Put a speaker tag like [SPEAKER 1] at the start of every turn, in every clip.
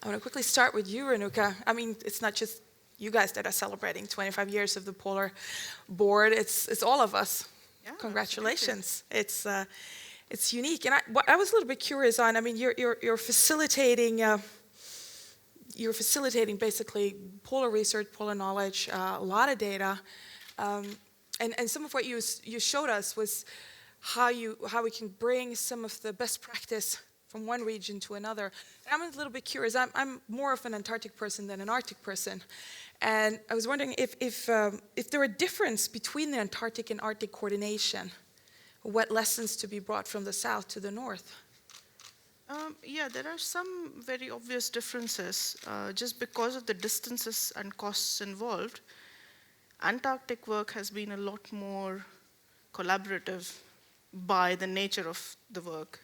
[SPEAKER 1] I want to quickly start with you, Renuka. I mean, it's not just you guys that are celebrating 25 years of the Polar Board. It's all of us.
[SPEAKER 2] Yeah,
[SPEAKER 1] Congratulations. It's unique. And what I was a little bit curious on, I mean, you're facilitating you're facilitating basically polar research, polar knowledge, a lot of data. And some of what you showed us was how we can bring some of the best practice from one region to another. And I'm a little bit curious. I'm more of an Antarctic person than an Arctic person. And I was wondering if there are a difference between the Antarctic and Arctic coordination, what lessons to be brought from the south to the north.
[SPEAKER 2] Yeah, there are some very obvious differences. Just because of the distances and costs involved, Antarctic work has been a lot more collaborative by the nature of the work.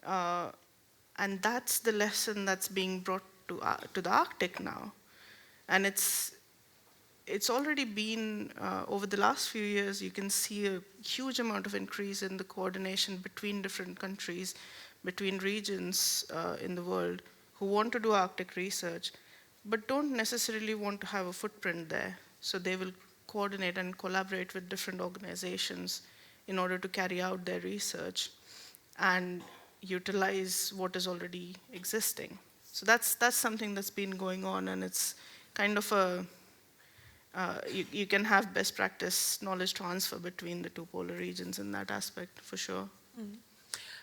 [SPEAKER 2] And that's the lesson that's being brought to the Arctic now. And it's already been, over the last few years, you can see a huge amount of increase in the coordination between different countries, between regions in the world who want to do Arctic research, but don't necessarily want to have a footprint there. So they will coordinate and collaborate with different organizations in order to carry out their research and utilize what is already existing. So that's something that's been going on, and it's kind of a, you can have best practice knowledge transfer between the two polar regions in that aspect, for sure.
[SPEAKER 1] Mm.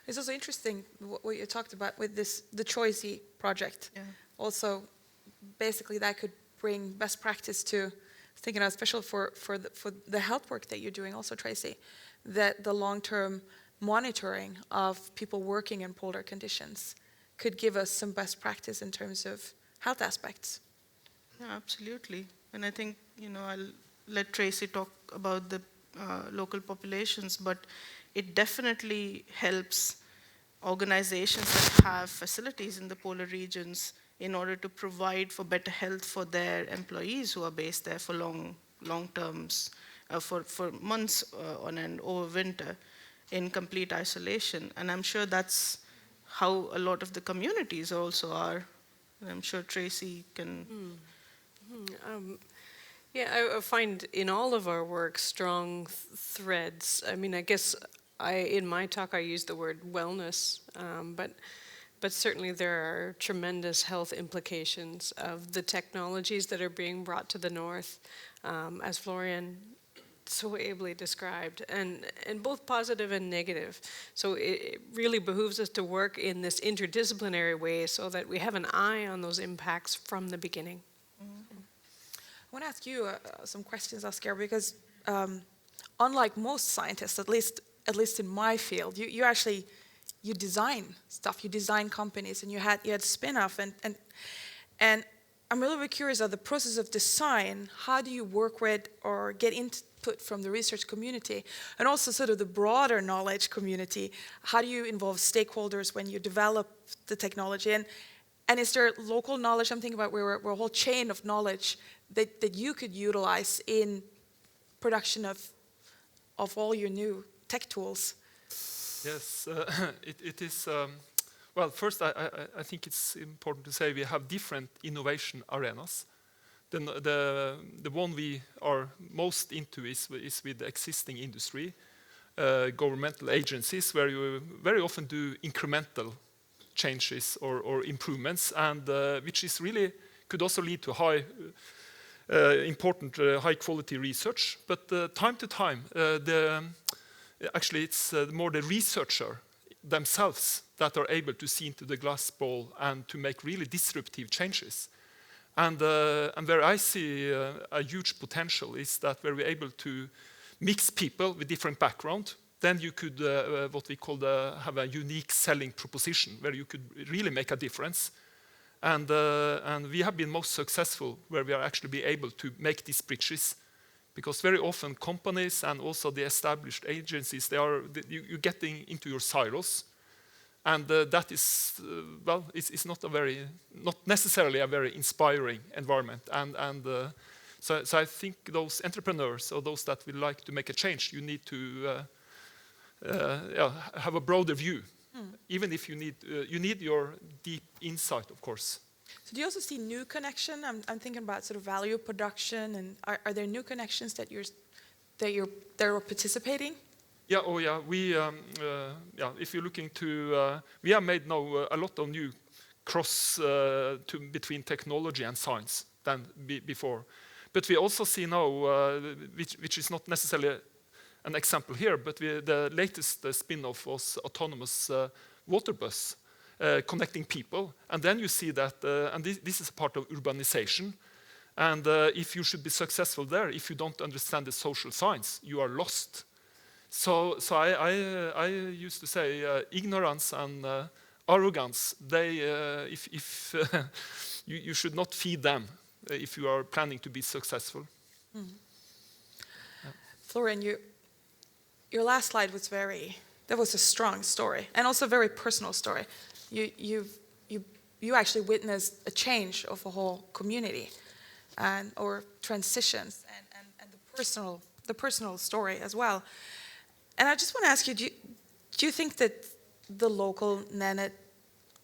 [SPEAKER 1] It's also interesting what you talked about with the Choice project.
[SPEAKER 2] Yeah.
[SPEAKER 1] Also, basically that could bring best practice to, thinking of especially for the health work that you're doing also, Tracy, that the long-term monitoring of people working in polar conditions could give us some best practice in terms of health aspects.
[SPEAKER 2] Yeah, absolutely. And I think, I'll let Tracy talk about the local populations, but it definitely helps organizations that have facilities in the polar regions in order to provide for better health for their employees who are based there for long terms, for months on end over winter in complete isolation. And I'm sure that's how a lot of the communities also are. And I'm sure Tracy can...
[SPEAKER 3] Yeah, I find in all of our work strong threads. I mean, I guess in my talk I used the word wellness, but certainly there are tremendous health implications of the technologies that are being brought to the north, as Florian so ably described, and both positive and negative. So it really behooves us to work in this interdisciplinary way so that we have an eye on those impacts from the beginning.
[SPEAKER 1] I want to ask you some questions, Oscar, because unlike most scientists, at least in my field, you actually design stuff, you design companies, and you had spin-off, and I'm a little bit curious of the process of design. How do you work with or get input from the research community, and also sort of the broader knowledge community? How do you involve stakeholders when you develop the technology? And is there local knowledge? I'm thinking about we're a whole chain of knowledge that you could utilize in production of all your new tech tools.
[SPEAKER 4] Yes, it is. Well, first, I think it's important to say we have different innovation arenas. The one we are most into is with the existing industry, governmental agencies, where you very often do incremental changes or improvements, and which is really could also lead to important high quality research. But time to time, actually it's more the researcher themselves that are able to see into the glass ball and to make really disruptive changes. And where I see a huge potential is that where we're able to mix people with different background, then you could, what we call have a unique selling proposition, where you could really make a difference. And we have been most successful where we are actually be able to make these bridges, because very often companies and also the established agencies, you're getting into your silos, and that is well, it's not necessarily a very inspiring environment. So I think those entrepreneurs or those that would like to make a change, you need to have a broader view. Even if you need your deep insight, of course,
[SPEAKER 1] So do you also see new connection? I'm thinking about sort of value production, and are there new connections that are participating?
[SPEAKER 4] Yeah, oh yeah, if you're looking to, we have made now a lot of new cross between technology and science than before. But we also see now, which is not necessarily an example here, but the latest spin-off was autonomous water bus, connecting people. And then you see that, and this is a part of urbanization. And if you should be successful there, if you don't understand the social science, you are lost. So I used to say ignorance and arrogance. If you should not feed them if you are planning to be successful.
[SPEAKER 1] Mm. Yeah. Florian, your last slide was that was a strong story, and also a very personal story. You actually witnessed a change of a whole community, or transitions, and the personal story as well. And I just want to ask you, do you think that the local Nennet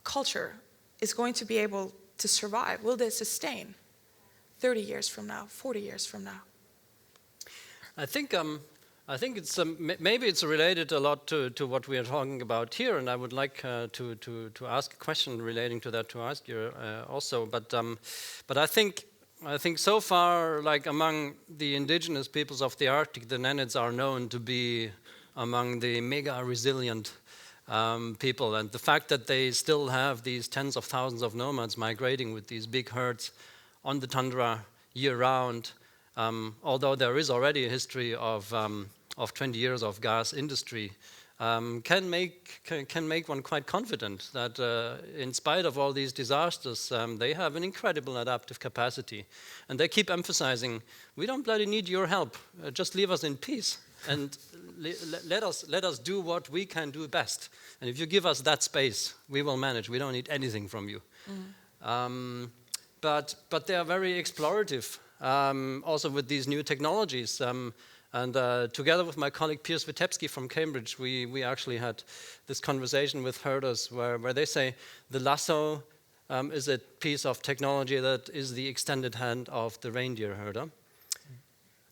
[SPEAKER 1] culture is going to be able to survive? Will they sustain 30 years from now, 40 years from now?
[SPEAKER 5] I think it's maybe it's related a lot to what we are talking about here, and I would like to ask a question relating to that to ask you also. But I think so far, like among the indigenous peoples of the Arctic, the Nennets are known to be among the mega resilient people, and the fact that they still have these tens of thousands of nomads migrating with these big herds on the tundra year-round, although there is already a history of 20 years of gas industry, can make one quite confident that in spite of all these disasters, they have an incredible adaptive capacity, and they keep emphasizing, we don't bloody need your help, just leave us in peace. And let us do what we can do best. And if you give us that space, we will manage. We don't need anything from you. Mm. But they are very explorative, also with these new technologies. And together with my colleague Piers Vitebsky from Cambridge, we actually had this conversation with herders where they say the lasso is a piece of technology that is the extended hand of the reindeer herder.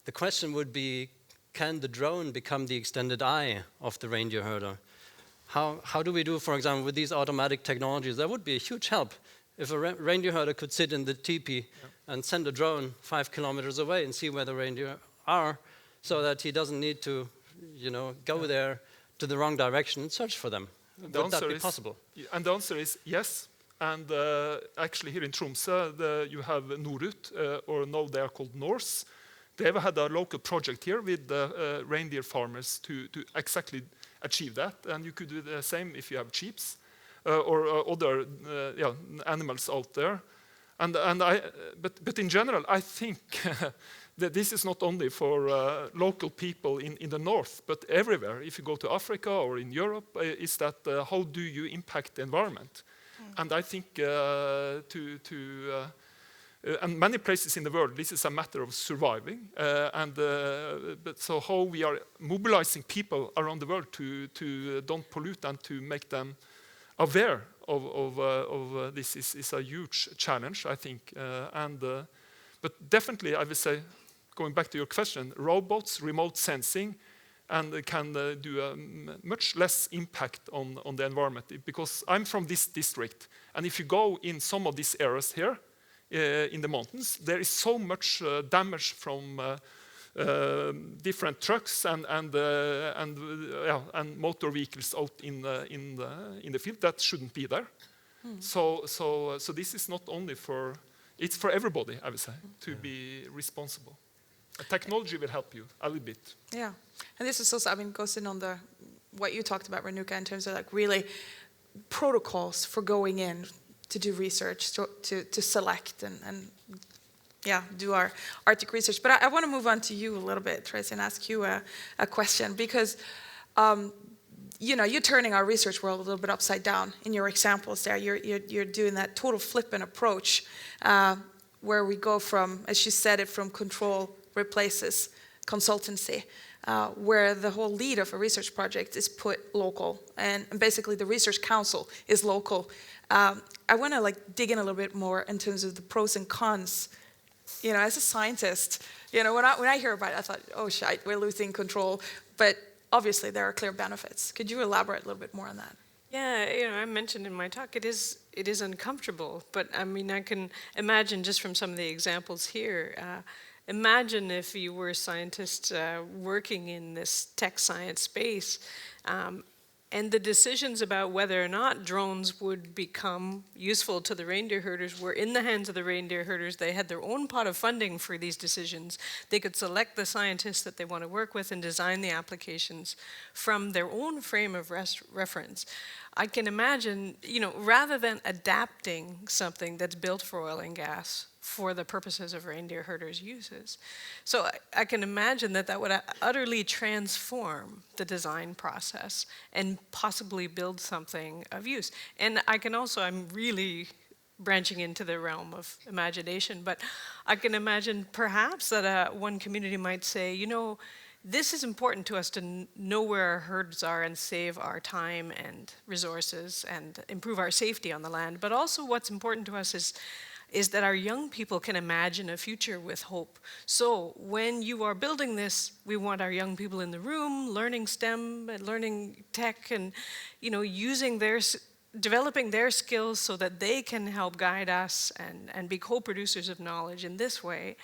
[SPEAKER 5] The question would be, can the drone become the extended eye of the reindeer herder? How do we do, for example, with these automatic technologies? That would be a huge help. If a reindeer herder could sit in the teepee and send a drone 5 kilometers away and see where the reindeer are, so that he doesn't need to, go there to the wrong direction and search for them. Would that be possible?
[SPEAKER 4] And the answer is yes. And actually here in Tromsø, you have Norut, or now they are called Norse. They have had a local project here with reindeer farmers to exactly achieve that. And you could do the same if you have sheep or other animals out there. But in general, I think that this is not only for local people in the north, but everywhere. If you go to Africa or in Europe, is that how do you impact the environment? Mm. And I think and many places in the world, this is a matter of surviving. But so how we are mobilizing people around the world to don't pollute and to make them aware of this is a huge challenge, I think. But definitely, I would say, going back to your question, robots, remote sensing, and can do a much less impact on the environment. Because I'm from this district, and if you go in some of these areas here, in the mountains, there is so much damage from different trucks and motor vehicles out in the field that shouldn't be there. Mm. So this is not only it's for everybody, I would say, to be responsible. Technology will help you a little bit.
[SPEAKER 1] Yeah, and this is also, goes in on what you talked about, Renuka, in terms of really protocols for going in to do research, to select and do our Arctic research. But I want to move on to you a little bit, Tracy, and ask you a question, because you're turning our research world a little bit upside down in your examples there. You're doing that total flippant approach where we go from, as you said it, from control replaces consultancy. where the whole lead of a research project is put local, and basically the research council is local. I want to dig in a little bit more in terms of the pros and cons. As a scientist, when I hear about it, I thought, oh shite, we're losing control. But obviously there are clear benefits. Could you elaborate a little bit more on that?
[SPEAKER 3] Yeah, I mentioned in my talk, it is uncomfortable, but I mean, I can imagine just from some of the examples here, imagine if you were a scientist working in this tech science space, and the decisions about whether or not drones would become useful to the reindeer herders were in the hands of the reindeer herders. They had their own pot of funding for these decisions. They could select the scientists that they want to work with and design the applications from their own frame of reference. I can imagine, rather than adapting something that's built for oil and gas for the purposes of reindeer herders' uses. So I can imagine that would utterly transform the design process and possibly build something of use. And I can also, I'm really branching into the realm of imagination, but I can imagine perhaps that one community might say, this is important to us to know where our herds are and save our time and resources and improve our safety on the land. But also what's important to us is that our young people can imagine a future with hope. So when you are building this, we want our young people in the room learning STEM and learning tech and developing their skills so that they can help guide us and be co-producers of knowledge in this way.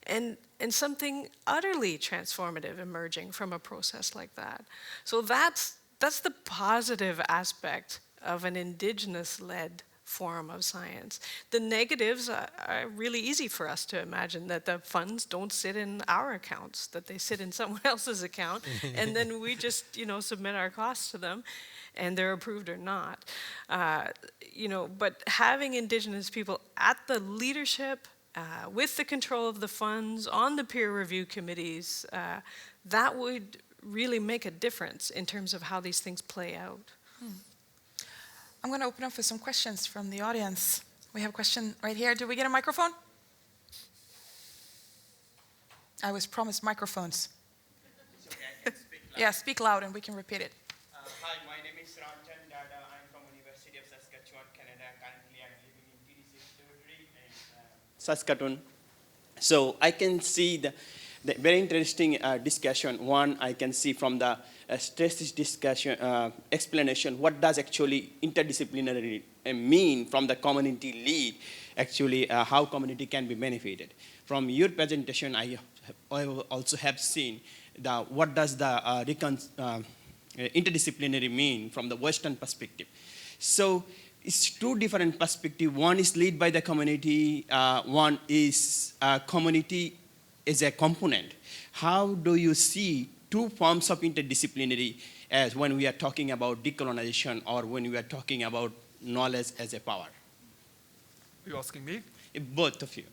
[SPEAKER 3] And something utterly transformative emerging from a process like that. So that's the positive aspect of an indigenous-led form of science. The negatives are really easy for us to imagine, that the funds don't sit in our accounts, that they sit in someone else's account, and then we just, submit our costs to them, and they're approved or not. But having indigenous people at the leadership, with the control of the funds, on the peer review committees, that would really make a difference in terms of how these things play out.
[SPEAKER 1] I'm going to open up for some questions from the audience. We have a question right here. Did we get a microphone? I was promised microphones.
[SPEAKER 6] It's okay, I can speak loud.
[SPEAKER 1] Yeah, speak loud and we can repeat it.
[SPEAKER 6] Hi, my name is Ramchan Dada. I'm from University of Saskatchewan, Canada. Currently, I'm living in TD6 territory in Saskatoon. So I can see the very interesting discussion. One, I can see from the stress discussion explanation, what does actually interdisciplinary mean from the community lead, actually how community can be benefited. From your presentation, I also have seen what does the interdisciplinary mean from the Western perspective. So it's two different perspectives. One is led by the community, one is community as a component. How do you see two forms of interdisciplinary as when we are talking about decolonization or when we are talking about knowledge as a power?
[SPEAKER 4] Are you asking me?
[SPEAKER 6] Both of you.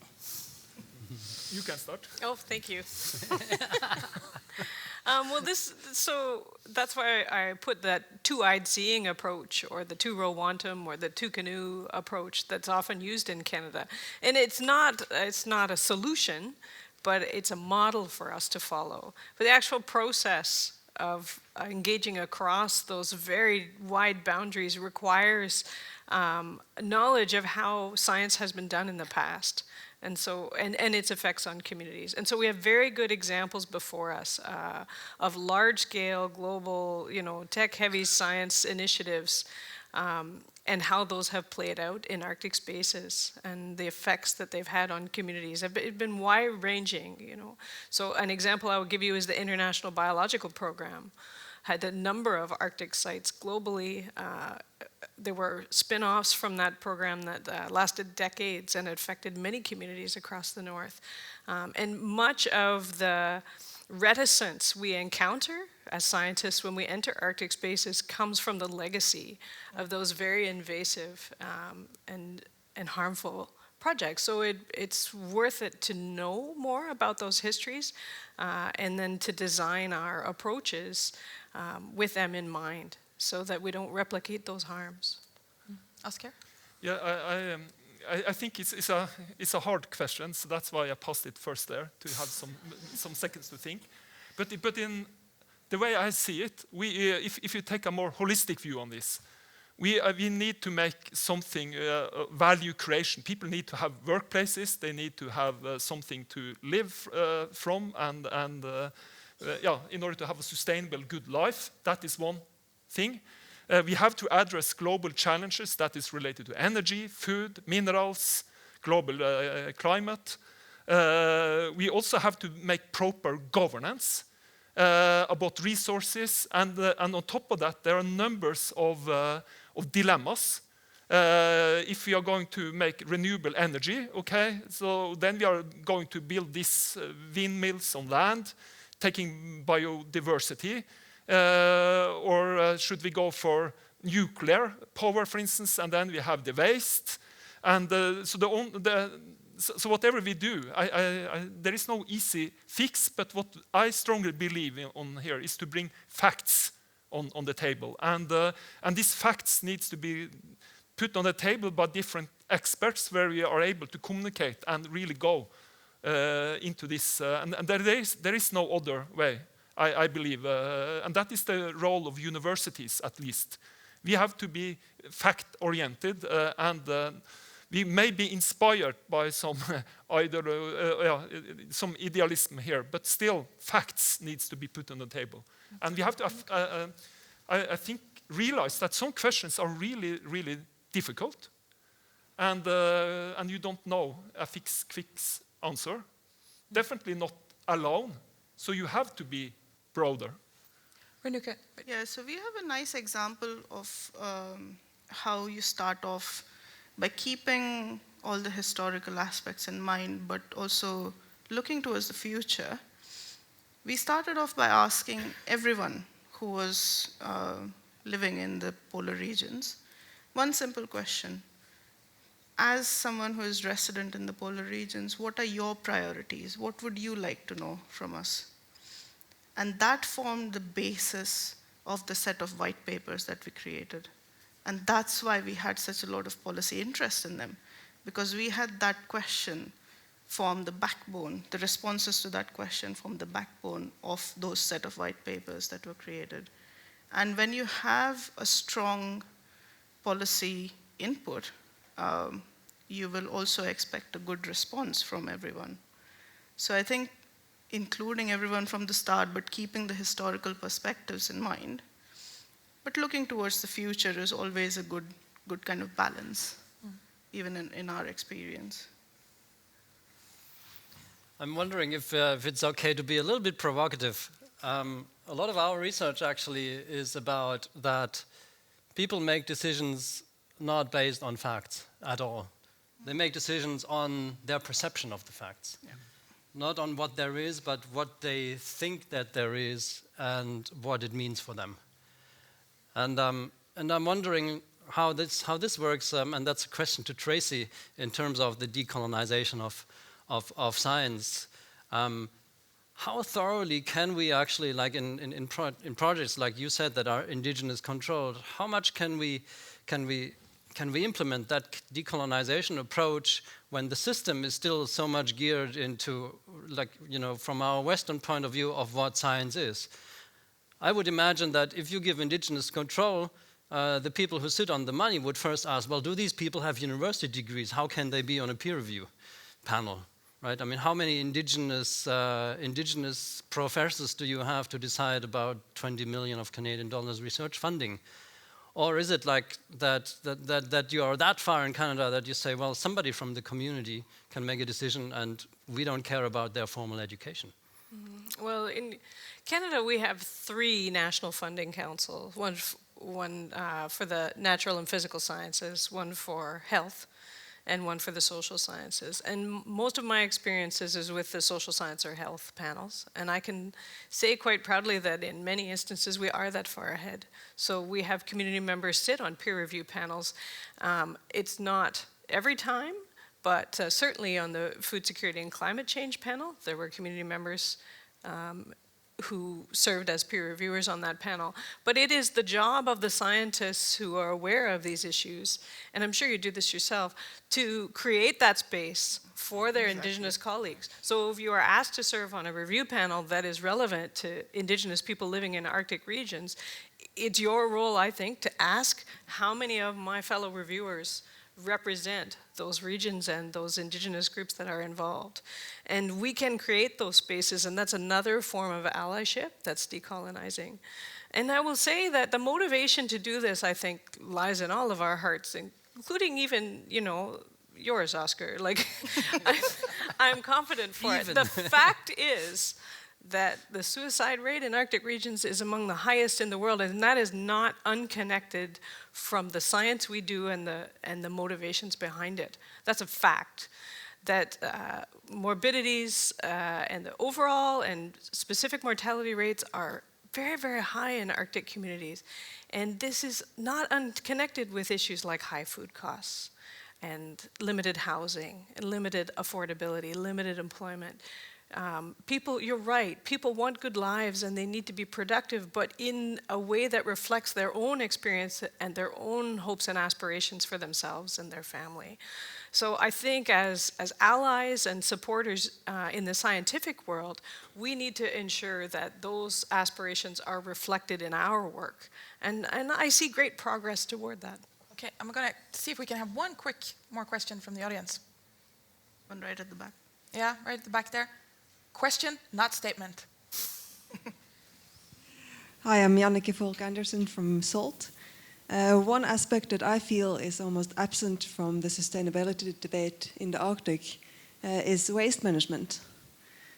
[SPEAKER 4] You can start.
[SPEAKER 3] Oh, thank you. So that's why I put that two-eyed seeing approach, or the two-row wantum, or the two-canoe approach that's often used in Canada. And it's not a solution, but it's a model for us to follow. But the actual process of engaging across those very wide boundaries requires knowledge of how science has been done in the past, and its effects on communities. And so we have very good examples before us of large-scale, global, tech-heavy science initiatives, and how those have played out in Arctic spaces, and the effects that they've had on communities have been wide-ranging. So an example I would give you is the International Biological Program. Had a number of Arctic sites globally. There were spin-offs from that program that lasted decades and affected many communities across the North. And much of the reticence we encounter as scientists when we enter Arctic spaces comes from the legacy of those very invasive and harmful projects. So it's worth it to know more about those histories and then to design our approaches with them in mind so that we don't replicate those harms.
[SPEAKER 1] Oscar?
[SPEAKER 4] Yeah, I think it's a hard question, so that's why I passed it first there to have some seconds to think. But in the way I see it, if you take a more holistic view on this, we need to make something value creation. People need to have workplaces. They need to have something to live from, and in order to have a sustainable, good life. That is one thing. We have to address global challenges that is related to energy, food, minerals, global climate. We also have to make proper governance about resources, and on top of that, there are numbers of dilemmas. If we are going to make renewable energy, okay, so then we are going to build these windmills on land, taking biodiversity, or should we go for nuclear power, for instance, and then we have the waste, and so whatever we do, there is no easy fix, but what I strongly believe on here is to bring facts on the table, and these facts needs to be put on the table by different experts, where we are able to communicate and really go into this, and there is no other way, I believe, and that is the role of universities. At least we have to be fact-oriented, and we may be inspired by some some idealism here, but still facts needs to be put on the table, and we have to I think realize that some questions are really, really difficult, and you don't know a quick answer. Definitely not alone. So you have to be broader.
[SPEAKER 1] Renuka.
[SPEAKER 2] Yeah, so we have a nice example of how you start off by keeping all the historical aspects in mind, but also looking towards the future. We started off by asking everyone who was living in the polar regions one simple question. As someone who is resident in the polar regions, what are your priorities? What would you like to know from us? And that formed the basis of the set of white papers that we created. And that's why we had such a lot of policy interest in them, because we had that question form the backbone, the responses to that question form the backbone of those set of white papers that were created. And when you have a strong policy input, you will also expect a good response from everyone. So I think including everyone from the start, but keeping the historical perspectives in mind, but looking towards the future is always a good kind of balance, even in our experience.
[SPEAKER 5] I'm wondering if it's okay to be a little bit provocative. A lot of our research actually is about that people make decisions not based on facts at all. They make decisions on their perception of the facts. Yeah. Not on what there is, but what they think that there is and what it means for them. And I'm wondering how this works, and that's a question to Tracy in terms of the decolonization of science. How thoroughly can we actually, like in projects like you said that are indigenous controlled, how much can we implement that decolonization approach when the system is still so much geared into, like, you know, from our Western point of view of what science is? I would imagine that if you give indigenous control, the people who sit on the money would first ask, well, do these people have university degrees? How can they be on a peer review panel? Right? I mean, how many indigenous professors do you have to decide about 20 million of Canadian dollars research funding? Or is it like that you are that far in Canada that you say, well, somebody from the community can make a decision and we don't care about their formal education?
[SPEAKER 3] Well, in Canada, we have 3 national funding councils, one for the natural and physical sciences, one for health, and one for the social sciences. And most of my experiences is with the social science or health panels. And I can say quite proudly that in many instances we are that far ahead. So we have community members sit on peer review panels. It's not every time, but certainly on the food security and climate change panel, there were community members who served as peer reviewers on that panel. But it is the job of the scientists who are aware of these issues, and I'm sure you do this yourself, to create that space for their Indigenous colleagues. So if you are asked to serve on a review panel that is relevant to Indigenous people living in Arctic regions, it's your role, I think, to ask how many of my fellow reviewers represent those regions and those Indigenous groups that are involved. And we can create those spaces, and that's another form of allyship that's decolonizing. And I will say that the motivation to do this, I think, lies in all of our hearts, including even, you know, yours, Oscar. Like, I'm confident for it. The fact is that the suicide rate in Arctic regions is among the highest in the world, and that is not unconnected from the science we do and the motivations behind it. That's a fact. That morbidities and the overall and specific mortality rates are very, very high in Arctic communities. And this is not unconnected with issues like high food costs and limited housing, and limited affordability, limited employment. People, you're right, people want good lives and they need to be productive, but in a way that reflects their own experience and their own hopes and aspirations for themselves and their family. So I think as allies and supporters in the scientific world, we need to ensure that those aspirations are reflected in our work. And I see great progress toward that.
[SPEAKER 1] Okay, I'm going to see if we can have one quick more question from the audience.
[SPEAKER 2] One right at the back.
[SPEAKER 1] Yeah, right at the back there. Question, not statement.
[SPEAKER 7] Hi, I'm Janneke Volk-Andersen from SALT. One aspect that I feel is almost absent from the sustainability debate in the Arctic is waste management.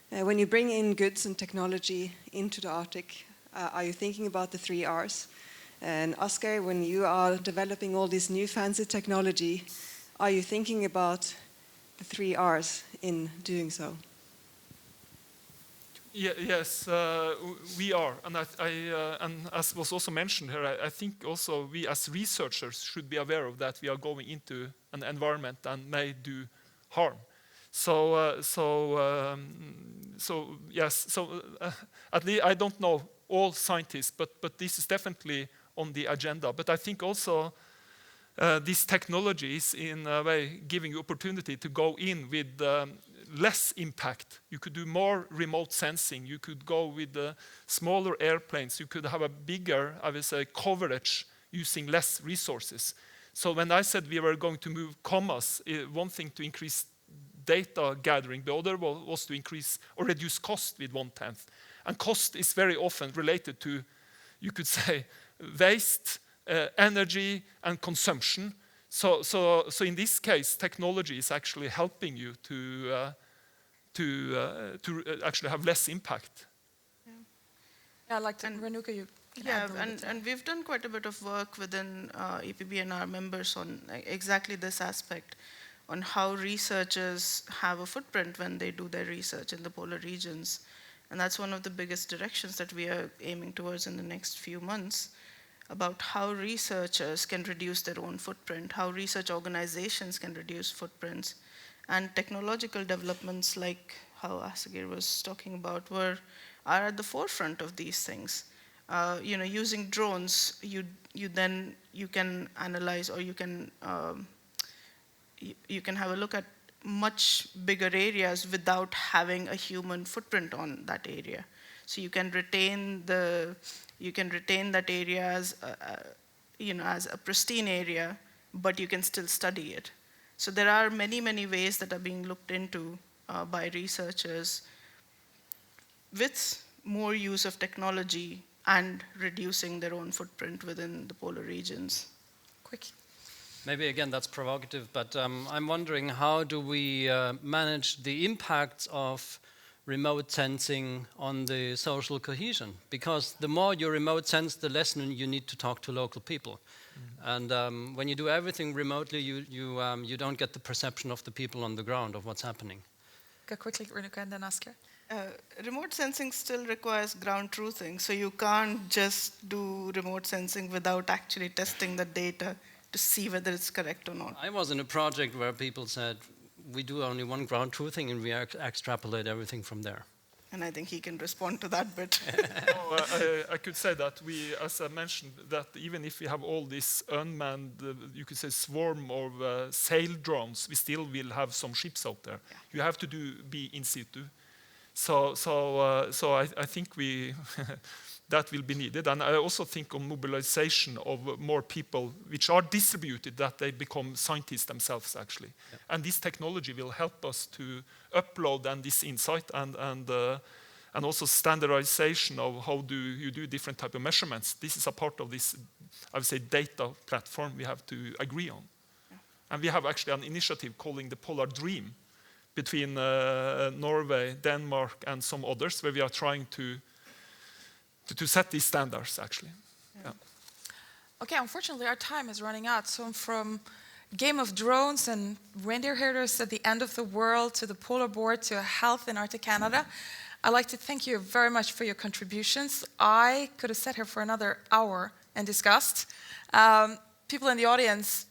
[SPEAKER 7] When you bring in goods and technology into the Arctic, are you thinking about the 3 R's? And Oscar, when you are developing all this new fancy technology, are you thinking about the 3 R's in doing so?
[SPEAKER 4] Yes, we are, and and as was also mentioned here, I think also we as researchers should be aware of that we are going into an environment that may do harm. At least I don't know all scientists, but this is definitely on the agenda. But I think also this technology is in a way giving you opportunity to go in with less impact. You could do more remote sensing. You could go with smaller airplanes. You could have a bigger, I would say, coverage using less resources. So when I said we were going to move commas, one thing to increase data gathering, the other was to increase or reduce cost with 1/10. And cost is very often related to, you could say, waste, energy, and consumption. So in this case, technology is actually helping you to actually have less impact.
[SPEAKER 1] Yeah, like Renuka, you can add a little bit.
[SPEAKER 2] And we've done quite a bit of work within EPB and our members on exactly this aspect, on how researchers have a footprint when they do their research in the polar regions. And that's one of the biggest directions that we are aiming towards in the next few months, about how researchers can reduce their own footprint, how research organizations can reduce footprints, and technological developments like how Asagir was talking about are at the forefront of these things. Using drones, you can analyze, or you can have a look at much bigger areas without having a human footprint on that area. So you can retain that area as a pristine area, but you can still study it. So there are many, many ways that are being looked into by researchers with more use of technology and reducing their own footprint within the polar regions.
[SPEAKER 1] Quick.
[SPEAKER 5] Maybe again that's provocative, but I'm wondering, how do we manage the impacts of remote sensing on the social cohesion? Because the more you remote sense, the less you need to talk to local people. And when you do everything remotely, you don't get the perception of the people on the ground of what's happening.
[SPEAKER 1] Go quickly, Renuka, and then Oscar.
[SPEAKER 2] Remote sensing still requires ground truthing, so you can't just do remote sensing without actually testing the data to see whether it's correct or not.
[SPEAKER 5] I was in a project where people said, we do only one ground truthing and we extrapolate everything from there.
[SPEAKER 2] And I think he can respond to that bit.
[SPEAKER 4] No, I could say that we, as I mentioned, that even if we have all this unmanned, you could say swarm of sail drones, we still will have some ships out there.
[SPEAKER 2] Yeah.
[SPEAKER 4] You have to be in situ. So I think we that will be needed. And I also think on mobilization of more people which are distributed, that they become scientists themselves, actually. Yep. And this technology will help us to upload and this insight and also standardization of how do you do different type of measurements. This is a part of this, I would say, data platform we have to agree on. Yeah. And we have actually an initiative calling the Polar Dream between Norway, Denmark, and some others, where we are trying to set these standards, actually. Yeah.
[SPEAKER 1] Okay, unfortunately, our time is running out. So from game of drones and reindeer herders at the end of the world to the polar board to health in Arctic Canada, I'd like to thank you very much for your contributions. I could have sat here for another hour and discussed. People in the audience,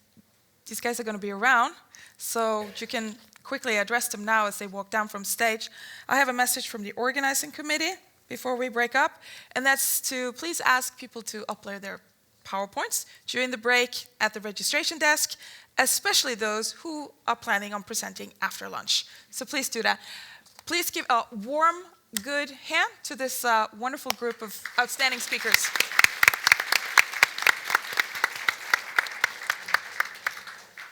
[SPEAKER 1] these guys are going to be around, so you can quickly address them now as they walk down from stage. I have a message from the organizing committee before we break up, and that's to please ask people to upload their PowerPoints during the break at the registration desk, especially those who are planning on presenting after lunch. So please do that. Please give a warm, good hand to this wonderful group of outstanding speakers.